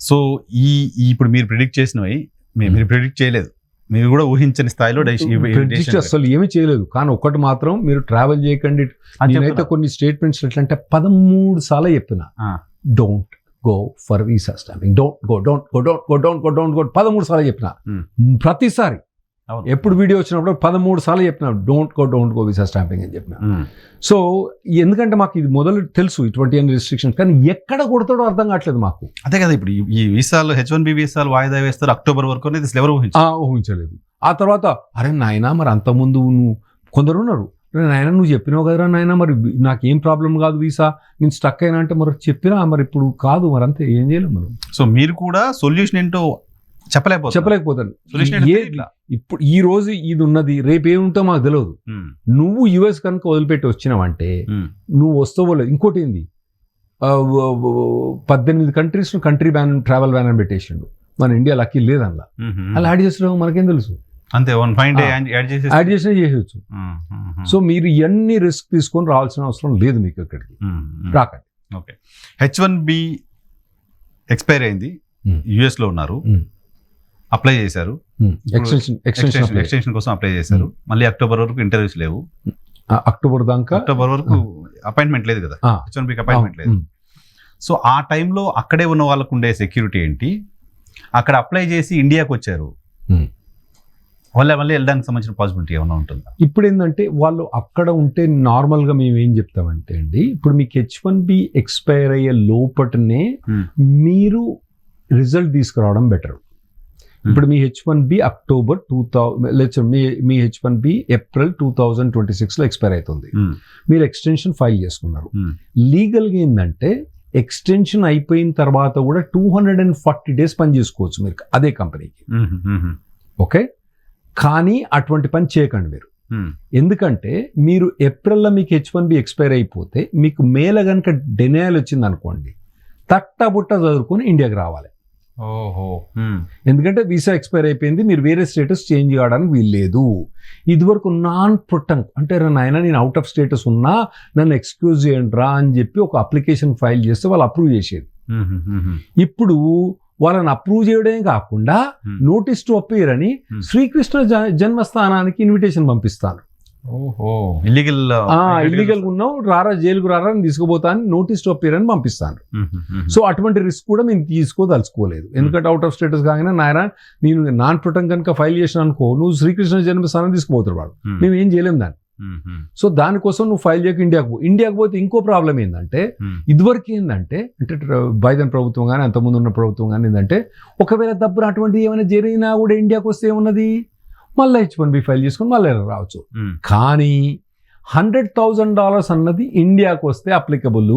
So ఇప్పుడు మీరు predict చేసినవి మీరు ప్రిడిక్ట్ చేయలేదు, మీరు కూడా ఊహించని స్థాయిలో అసలు ఏమీ చేయలేదు. కానీ ఒకటి మాత్రం, మీరు ట్రావెల్ చేయకండి. నేనైతే కొన్ని స్టేట్మెంట్స్ ఎట్లా అంటే 13 సార్లు చెప్పిన, don't go for visa stamping, don't go 13 సార్లు చెప్పిన. ప్రతిసారి ఎప్పుడు వీడియో వచ్చినప్పుడు 13 సార్లు చెప్పిన, డోంట్ గో వీసా స్టాంపింగ్ అని చెప్పిన. సో ఎందుకంటే మాకు ఇది మొదలు తెలుసు ఇటువంటి రిస్ట్రిక్షన్స్, కానీ ఎక్కడ కొడతాడో అర్థం కావట్లేదు మాకు. అదే కదా, ఇప్పుడు ఈ వీసాలు H1B వీసాలు వాయిదా వేస్తారు అక్టోబర్ వరకు అనేది ఎవరు ఊహించలేదు. ఆ తర్వాత అరే నాయనా, మరి అంతకుముందు నువ్వు కొందరు ఉన్నారు, నాయన నువ్వు చెప్పినావు కదరా నాయన, మరి నాకేం ప్రాబ్లం కాదు వీసా, నేను స్టక్ అయినా అంటే మరి చెప్పినా, మరి ఇప్పుడు కాదు, మరి అంతే ఏం చేయలేము మనం. సో మీరు కూడా సొల్యూషన్ ఏంటో చెప్పలేకపోతాను. ఇప్పుడు ఈ రోజు ఇది ఉన్నది, రేపు ఏముంటో మాకు తెలియదు. నువ్వు యుఎస్ కనుక వదిలిపెట్టి వచ్చినావంటే నువ్వు వస్తావో లేదు. ఇంకోటి ఏంది, 18 countries country ban, travel ban అని పెట్టేసిండు. మన ఇండియా లక్కీ లేదు అందులో, అలా యాడ్ చేస్తున్నావు మనకేం తెలుసు, అంతే యాడ్ చేసినా చేయవచ్చు. సో మీరు ఇవన్నీ రిస్క్ తీసుకొని రావాల్సిన అవసరం లేదు మీకు ఇక్కడికి రాకండి. ఓకే, H1B ఎక్స్పైర్ అయింది, యుఎస్ లో ఉన్నారు, అప్లై చేశారు, ఎక్స్టెన్షన్ కోసం అప్లై చేశారు. మళ్ళీ అక్టోబర్ వరకు ఇంటర్వ్యూస్ లేవు, అక్టోబర్ వరకు అపాయింట్మెంట్ లేదు కదా, H1Bకి అపాయింట్మెంట్ లేదు. సో ఆ టైంలో అక్కడే ఉన్న వాళ్ళకు ఉండే సెక్యూరిటీ ఏంటి, అక్కడ అప్లై చేసి ఇండియాకి వచ్చారు, మళ్ళీ వెళ్ళడానికి సంబంధించిన పాసిబిలిటీ ఏమైనా ఉంటుందా? ఇప్పుడు ఏంటంటే వాళ్ళు అక్కడ ఉంటే నార్మల్గా మేము ఏం చెప్తామంటే అండి, ఇప్పుడు మీకు H1B ఎక్స్పైర్ అయ్యే లోపటనే మీరు రిజల్ట్ తీసుకురావడం బెటర్. ఇప్పుడు మీ H1B అక్టోబర్ 2000, మీ H1B ఏప్రిల్ 2026లో ఎక్స్పైర్ అవుతుంది. మీరు ఎక్స్టెన్షన్ ఫైల్ చేసుకున్నారు. లీగల్గా ఏంటంటే ఎక్స్టెన్షన్ అయిపోయిన తర్వాత కూడా 240 days పని చేసుకోవచ్చు మీరు అదే కంపెనీకి. ఓకే, కానీ అటువంటి పని చేయకండి మీరు. ఎందుకంటే మీరు ఏప్రిల్లో మీకు H1B ఎక్స్పైర్ అయిపోతే మీకు మేలో కనుక డెనియల్ వచ్చింది అనుకోండి, తట్టబుట్ట చదువుకొని ఇండియాకి రావాలి. ఎందుకంటే వీసా ఎక్స్పైర్ అయిపోయింది, మీరు వేరే స్టేటస్ చేంజ్ కావడానికి వీల్లేదు. ఇదివరకు నాన్ ప్రొటెక్ట్ అంటే నాయన నేను అవుట్ ఆఫ్ స్టేటస్ ఉన్నా నన్ను ఎక్స్క్యూజ్ చేయండి రా అని చెప్పి ఒక అప్లికేషన్ ఫైల్ చేస్తే వాళ్ళు అప్రూవ్ చేసేది. ఇప్పుడు వాళ్ళని అప్రూవ్ చేయడమే కాకుండా నోటీస్ టు అపియర్ అని శ్రీకృష్ణ జన్మస్థానానికి ఇన్విటేషన్ పంపిస్తాను. ఇల్లీగల్ ఉన్నావు రారా, జైలుకు రారా అని తీసుకుపోతాను, నోటీస్ టు అపియర్ అని పంపిస్తాను. సో అటువంటి రిస్క్ కూడా మేము తీసుకోదలుచుకోలేదు. ఎందుకంటే అవుట్ ఆఫ్ స్టేటస్ కాగానే నాయన నేను నాన్ ప్రొటెక్ట్ కనుక ఫైల్ చేసిన అనుకో, నువ్వు శ్రీకృష్ణ జన్మస్థానం తీసుకుపోతాడు వాడు, మేము ఏం చేయలేము దాన్ని. సో దానికోసం నువ్వు ఫైల్ చేయక ఇండియాకు పోతే ఇంకో ప్రాబ్లం ఏంటంటే, ఇదివరకు ఏంటంటే అంటే బైడెన్ ప్రభుత్వం కానీ అంతకుముందు ఉన్న ప్రభుత్వం కానీ ఏంటంటే, ఒకవేళ దబ్బున అటువంటిది ఏమైనా జరిగినా కూడా ఇండియాకు వస్తే ఏమున్నది, మళ్ళీ H1B ఫైల్ చేసుకుని మళ్ళీ రావచ్చు. కానీ $100,000 అన్నది ఇండియాకు వస్తే అప్లికబుల్,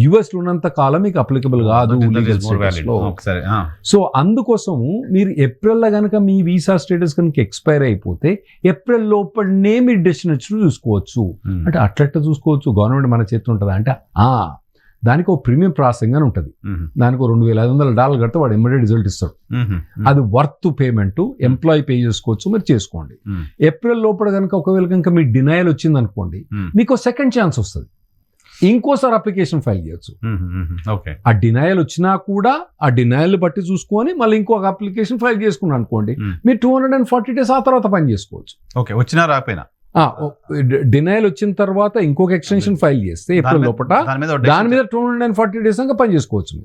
యుఎస్ ఉన్నంత కాలం మీకు అప్లికబుల్ కాదు. సో అందుకోసము మీరు ఏప్రిల్లో కనుక మీ వీసా స్టేటస్ కనుక ఎక్స్పైర్ అయిపోతే ఏప్రిల్ లోపలనే మీరు డెస్టినేషన్ చూసుకోవచ్చు. అంటే అట్లట్లా చూసుకోవచ్చు, గవర్నమెంట్ మన చేతిలో ఉంటుందా అంటే దానికి ఒక ప్రీమియం ప్రాసెసింగ్ అని ఉంటుంది. దానికి $2,500 కడితే వాడు ఇమ్మీడియట్ రిజల్ట్ ఇస్తాడు. అది వర్త్ పేమెంట్, ఎంప్లాయీ పే చేసుకోవచ్చు, మీరు చేసుకోండి. ఏప్రిల్ లోపల కనుక ఒకవేళ కనుక మీ డినయల్ వచ్చింది అనుకోండి, మీకు సెకండ్ ఛాన్స్ వస్తుంది, ఇంకోసారి అప్లికేషన్ ఫైల్ చేయొచ్చు. ఆ డినయల్ వచ్చినా కూడా ఆ డినయల్ బట్టి చూసుకొని మళ్ళీ ఇంకొక అప్లికేషన్ ఫైల్ చేసుకున్నాను అనుకోండి, మీరు 240 days ఆ తర్వాత పని చేసుకోవచ్చు. వచ్చినా రాకపోయినా డినయల్ వచ్చిన తర్వాత ఇంకొక ఎక్స్టెన్షన్ ఫైల్ చేస్తే ఏప్రిల్ లోపల దాని మీద 240 days దాకా పని చేసుకోవచ్చు.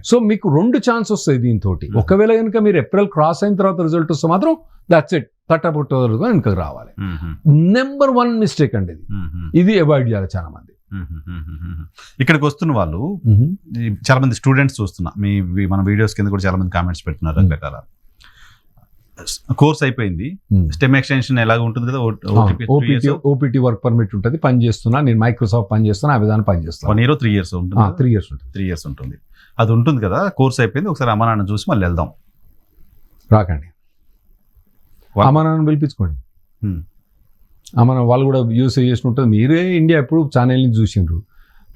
సో మీకు 2 ఛాన్స్ వస్తాయి దీంతో. ఒకవేళ కనుక మీరు ఏప్రిల్ క్రాస్ అయిన తర్వాత రిజల్ట్ వస్తే మాత్రం దట్స్ ఇట్, తట్టపుట్ట వెనుక రావాలి. నెంబర్ 1 మిస్టేక్ అండి ఇది అవాయిడ్ చేయాలి చాలా మంది. ఇక్కడికి వస్తున్న వాళ్ళు చాలా మంది స్టూడెంట్స్ చూస్తున్నా, మన వీడియోస్ కింద కూడా చాలా మంది కామెంట్స్ పెడుతున్నారు రకరకాల. కోర్స్ అయిపోయింది, స్టెమ్ ఎక్స్టెన్షన్ ఎలాగ ఉంటుంది కదా, ఓపీటీ వర్క్ పర్మిట్ ఉంటుంది, పని చేస్తున్నా నేను, మైక్రోసాఫ్ట్ పని చేస్తున్నా, ఆ విధానం పని చేస్తాను. 1 year 3 years ఉంటుంది, 3 years ఉంటుంది. అది ఉంటుంది కదా, కోర్స్ అయిపోయింది, ఒకసారి అమ్మా నాన్న చూసి మళ్ళీ వెళ్దాం. రాకండి, అమ్మా నాన్న పిలిపించుకోండి. అమ్మ వాళ్ళు కూడా యూస్ చేసినట్టుంది. మీరే ఇండియా ఎప్పుడు ఛానల్ నుంచి చూసిండ్రు,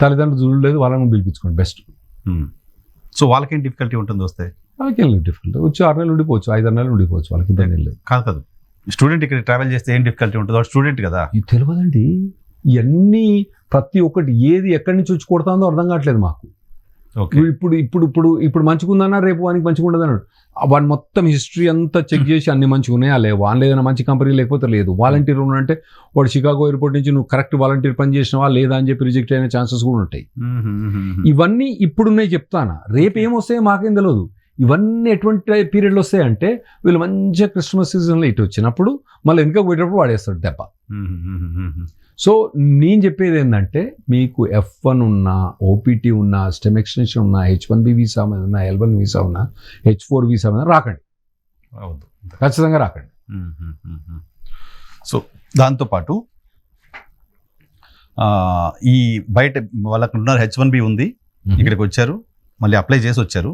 తల్లిదండ్రులు చూడలేదు, వాళ్ళని పిలిపించుకోండి బెస్ట్. సో వాళ్ళకేం డిఫికల్టీ ఉంటుంది వస్తే? వాళ్ళకి ఏం లేదు డిఫికల్టీ, వచ్చి 6 నెలలు ఉండిపోవచ్చు, 5-6 నెలలు ఉండిపోవచ్చు, వాళ్ళకి ఇబ్బంది లేదు. కాదు స్టూడెంట్ ఇక్కడ ట్రావెల్ చేస్తే ఏం డిఫికల్టీ ఉంటుంది, వాడు స్టూడెంట్ కదా. ఇది తెలియదండి, ఇవన్నీ ప్రతి ఒక్కటి ఏది ఎక్కడి నుంచి వచ్చి కొడుతుందో అర్థం కావట్లేదు మాకు. ఓకే నువ్వు ఇప్పుడు మంచిగా ఉందన్నా రేపు వానికి మంచిగా ఉండదు అన్నాడు. వాని మొత్తం హిస్టరీ అంతా చెక్ చేసి అన్ని మంచిగా ఉన్నాయా లేవు, వాళ్ళు ఏదైనా మంచి కంపెనీ లేకపోతే లేదు. వాలంటీర్ అంటే వాడు షికాగో ఎయిర్పోర్ట్ నుంచి నువ్వు కరెక్ట్ వాలంటీర్ పని చేసినవా లేదా అని చెప్పి రిజెక్ట్ అయిన ఛాన్సెస్ కూడా ఉంటాయి. ఇవన్నీ ఇప్పుడున్నాయి చెప్తానా, రేపు ఏమొస్తాయో మాకేం తెలియదు. ఇవన్నీ ఎటువంటి పీరియడ్లో వస్తాయంటే వీళ్ళు మంచిగా క్రిస్మస్ సీజన్లో ఇటు వచ్చినప్పుడు మళ్ళీ వెనుక పోయేటప్పుడు వాడేస్తాడు దెబ్బ. సో నేను చెప్పేది ఏంటంటే మీకు F1 ఉన్నా, OPT ఉన్నా, స్టెమ్ ఎక్స్టెన్షన్ ఉన్నా, H1B వీసా మీద ఉన్నా, L1 వీసా ఉన్నా, H4 వీసా మీద రాకండి, ఖచ్చితంగా రాకండి. సో దాంతోపాటు ఈ బయట వాళ్ళకు ఉన్న H1B ఉంది, ఇక్కడికి వచ్చారు, మళ్ళీ అప్లై చేసి వచ్చారు,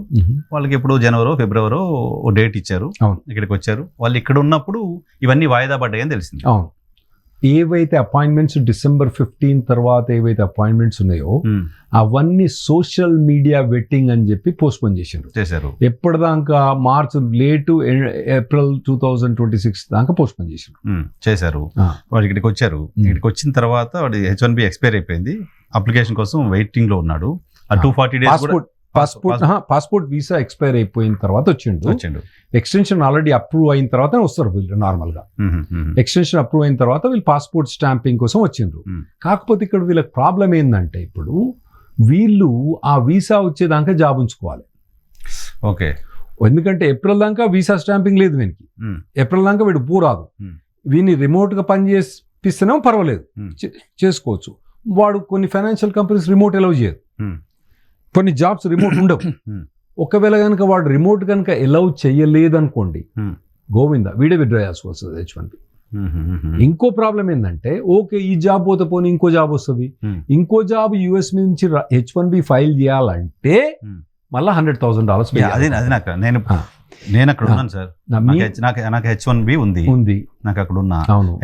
వాళ్ళకి ఎప్పుడు జనవరో ఫిబ్రవరో ఓ డేట్ ఇచ్చారు, అవును. ఇక్కడికి వచ్చారు, వాళ్ళు ఇక్కడ ఉన్నప్పుడు ఇవన్నీ వాయిదా పడ్డాయని తెలిసింది. అవును, ఏవైతే అపాయింట్మెంట్స్ December 15 తర్వాత ఏవైతే అపాయింట్మెంట్స్ ఉన్నాయో అవన్నీ సోషల్ మీడియా వెట్టింగ్ అని చెప్పి పోస్ట్పోన్ చేశారు. ఎప్పటిదాకా మార్చ్ లేటు ఏప్రిల్ 2026 దాకా పోస్ట్పోన్ చేశారు. వాడు ఇక్కడికి వచ్చారు, ఇక్కడికి వచ్చిన తర్వాత వాడి H1B ఎక్స్పైర్ అయిపోయింది, అప్లికేషన్ కోసం వెయిటింగ్ లో ఉన్నాడు. ఆ 240 డేస్ పాస్పోర్ట్ వీసా ఎక్స్పైర్ అయిపోయిన తర్వాత వచ్చిండు. ఎక్స్టెన్షన్ ఆల్రెడీ అప్రూవ్ అయిన తర్వాత వస్తారు వీళ్ళు. నార్మల్ గా ఎక్స్టెన్షన్ అప్రూవ్ అయిన తర్వాత వీళ్ళు పాస్పోర్ట్ స్టాంపింగ్ కోసం వచ్చిండ్రు. కాకపోతే ఇక్కడ వీళ్ళకి ప్రాబ్లం ఏంటంటే ఇప్పుడు వీళ్ళు ఆ వీసా వచ్చేదాకా జాబ్ ఉంచుకోవాలి. ఓకే, ఎందుకంటే ఏప్రిల్ దాకా వీసా స్టాంపింగ్ లేదు వీనికి. ఏప్రిల్ దాకా వీడు పూరాదు. వీని రిమోట్ గా పని చేపిస్తేనే పర్వాలేదు, చేసుకోవచ్చు. వాడు కొన్ని ఫైనాన్షియల్ కంపెనీస్ రిమోట్ ఎలవ్ చేయదు, కొన్ని జాబ్స్ రిమోట్ ఉండవు. ఒకవేళ కనుక వాడు రిమోట్ కనుక ఎలౌ చేయలేదనుకోండి, గోవింద వీడే విత్డ్రా చేయాల్సి వస్తుంది H1B. ఇంకో ప్రాబ్లం ఏంటంటే ఓకే ఈ జాబ్ పోతే పోనీ ఇంకో జాబ్ వస్తుంది. ఇంకో జాబ్ US నుంచి H1B ఫైల్ చేయాలంటే మళ్ళీ $100,000 అది నేను అక్కడ ఉన్నాను సార్, నాకు H1B ఉంది, నాకు అక్కడ ఉన్నా.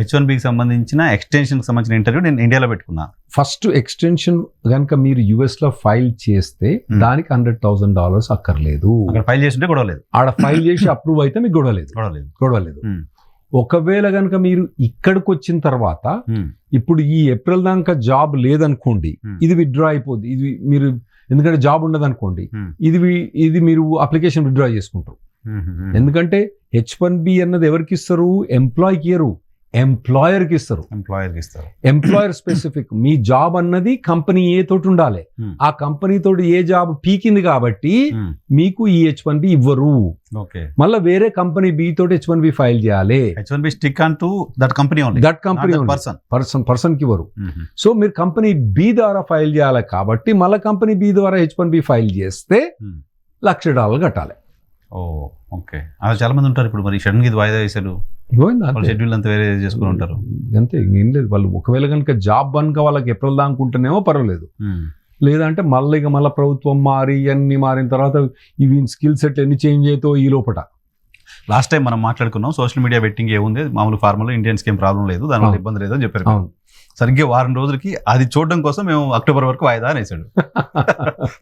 H1Bకి సంబంధించిన ఎక్స్టెన్షన్ సంబంధించిన ఇంటర్వ్యూ నేను ఇండియాలో పెట్టుకున్నా. ఫస్ట్ ఎక్స్టెన్షన్ కనుక మీరు US లో ఫైల్ చేస్తే దానికి $100,000 అక్కర్లేదు. అక్కడ ఫైల్ చేస్తుంటే గొడవలేదు, ఆడ ఫైల్ చేసి అప్రూవ్ అయితే మీకు గొడవలేదు. ఒకవేళ కనుక మీరు ఇక్కడికి వచ్చిన తర్వాత ఇప్పుడు ఈ ఏప్రిల్ దాకా జాబ్ లేదనుకోండి, ఇది విత్డ్రా అయిపోద్ది. ఇది మీరు ఎందుకంటే జాబ్ ఉండదు అనుకోండి, ఇది మీరు అప్లికేషన్ విత్డ్రా చేసుకుంటారు. ఎందుకంటే H1B అన్నది ఎవరికి ఇస్తారు? ఎంప్లాయీకి ఇయ్యరు, ఎంప్లాయర్కి ఇస్తారు. Employer specific. మీ జాబ్ అన్నది కంపెనీ ఏ తోటి ఉండాలి, ఆ కంపెనీ తోటి ఏ జాబ్ పీకింది కాబట్టి మీకు ఈ H1B ఇవ్వరు. మళ్ళీ వేరే కంపెనీ B తోటి H1B ఫైల్ చేయాలి. H1B stick on to that company only, person కి ఇవ్వరు. సో మీరు కంపెనీ B ద్వారా ఫైల్ చేయాలి కాబట్టి మళ్ళీ కంపెనీ B ద్వారా H1B ఫైల్ చేస్తే $1,00,000 కట్టాలి. ఓకే, అలా చాలా మంది ఉంటారు. ఇప్పుడు మరి సడన్ గా ఇది వాయిదా వేశారు, షెడ్యూల్ అంతా వేరే చేసుకుని ఉంటారు. అంతే, ఏం లేదు. వాళ్ళు ఒకవేళ కనుక జాబ్ కనుక వాళ్ళకి ఏప్రిల్ దాకా ఉంటేనేమో పర్వాలేదు, లేదంటే మళ్ళీ ప్రభుత్వం అన్ని మారిన తర్వాత ఇవి స్కిల్ సెట్ ఎన్ని చేంజ్ అవుతో ఈ లోపల. లాస్ట్ టైం మనం మాట్లాడుకున్నాం సోషల్ మీడియా వెట్టింగ్ ఏముంది, మామూలు ఫార్మల్ ఇండియన్స్ ఏం ప్రాబ్లం లేదు, దానివల్ల ఇబ్బంది లేదు అని చెప్పారు. సరిగ్గా వారం రోజులకి అది చూడడం కోసం మేము అక్టోబర్ వరకు వాయిదా అనేసాడు.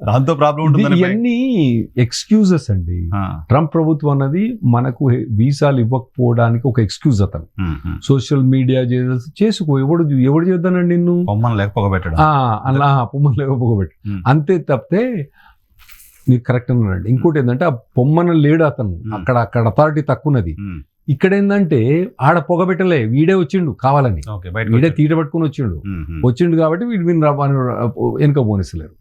దాంతో ప్రాబ్లం ఉంటుంది. ఇవన్నీ ఎక్స్క్యూజెస్ అండి. ట్రంప్ ప్రభుత్వం అన్నది మనకు వీసాలు ఇవ్వకపోవడానికి ఒక ఎక్స్క్యూజ్. అతను సోషల్ మీడియా చేసుకో, ఎవడు చేద్దానండి నిన్ను పొమ్మను లేక పొగబెట్టడం, అలా పొమ్మను లేక పొగబెట్టడం అంతే తప్పితే నీకు కరెక్ట్ అన్నాడండి. ఇంకోటి ఏంటంటే ఆ పొమ్మన లేడు అతను, అక్కడ అథారిటీ తక్కువన్నది. ఇక్కడ ఏంటంటే ఆడ పొగబెట్టలే, వీడే వచ్చిండు కావాలని, వీడే తీట పట్టుకుని వచ్చిండు కాబట్టి వీడు వెనుక పోనిస్తలేరు.